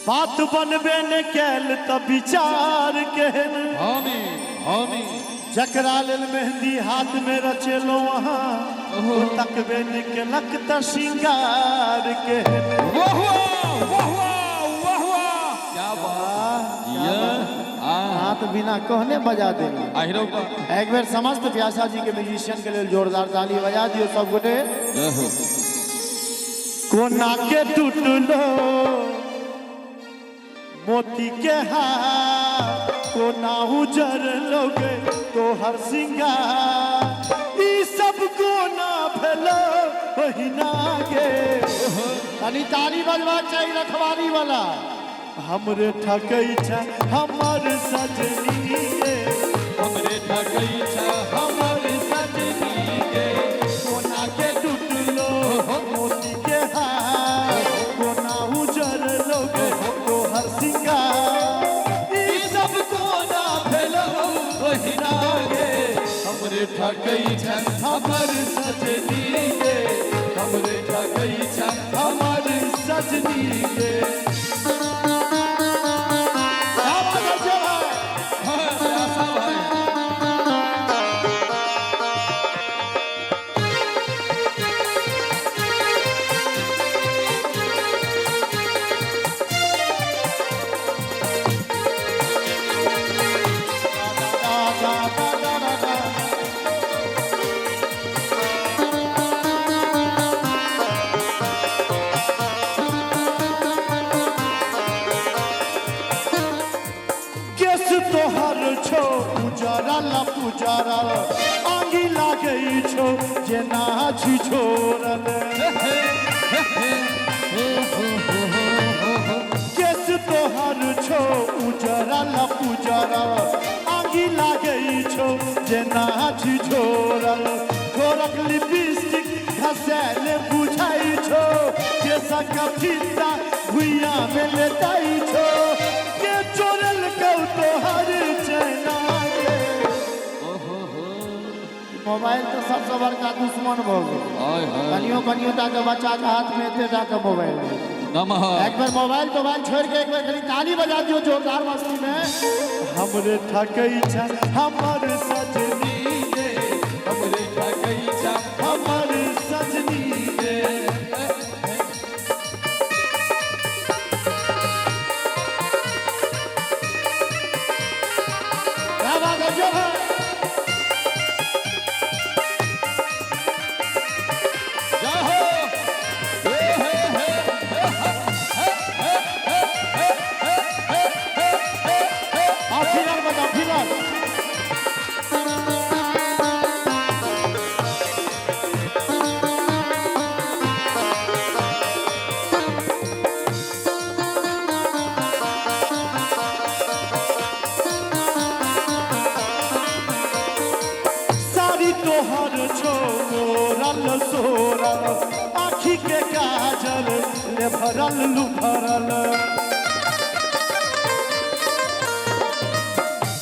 बात बनबे न कैल त विचार केहन जकरा लेल मेहंदी हाथ में रचेलो वहाँ तकबे न केलक त श्रृंगार केहन। क्या बात, हाथ बिना कहने बजा देंगे। एक बार समस्त प्यासा जी के म्यूजिशियन के लिए जोरदार ताली बजा दियो सब गोटे। कोना के टूटलो मोती के हार कोना उजर लोगे तो हर सिंगार ई सब कोना भेलो बहिना के। ताली ताली बजवा चाहिए रखवाली वाला। हमरे ठकई छ हमर सजनी गे हमरे ठकई छ हमर सजनी गे कोना के टूटलो मोती के हार कोना उजर लोगे तो हर सिंगार ई सब कोना भेलो बहिना गे। हमरे ठकई छ हमर सजनी गे हमरे ठकई छ हमर सजनी गे। तोहर छो उजरल पुजरल आंगी लागई छो जेना छी छोरल। केस तोहर छो उजरल पुजरल आंगी लागई छो जेना छी छोरल। गोरक लिपस्टिक घसेल बुझाई छो केसक फीता भुइया में लेटाई छो के चोरल कौ तोहर चैना के। मोबाइल तो सबसे बड़का दुश्मन हो गए। कनियो टा के बच्चा के हाथ में एते टा के मोबाइल एक बार मोबाइल छोड़ के एक बार खाली ताली बजा दियो जोरदार मस्ती में। हमरे ठकई छ हमर सजनी गे हमरे ठकई छ हमर सजनी गे। क्या बात है जो है तोहर छो मोरल सोरल आँखी के काजल ले भरल लुभरल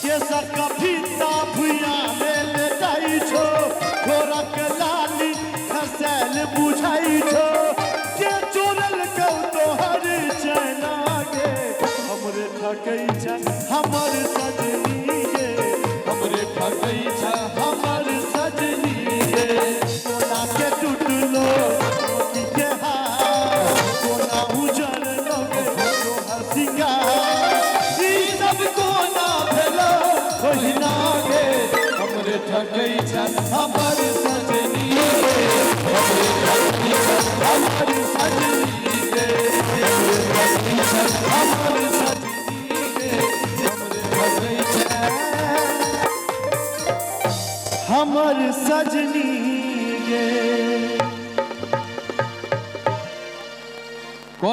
केसर का फीता भुइया में लेटाई छो गोरक लाली खसेल बुझाई छो के चोरल कौ तोहर चैना गे। हमरे ठकई छ हमर सजनी गे हमरे ठकई छ हमर सजनी गे। कोना के टूटलो मोती के हार कोना उजर लोगे तोहर सिंगार ई सब कोना भेलो बहिना गे। हमरे ठकई छ हमर सजनी गे हमरे ठकई छ हमर सजनी गे हमर सजनी गे हमरे ठकई छ हमर सजनी गे।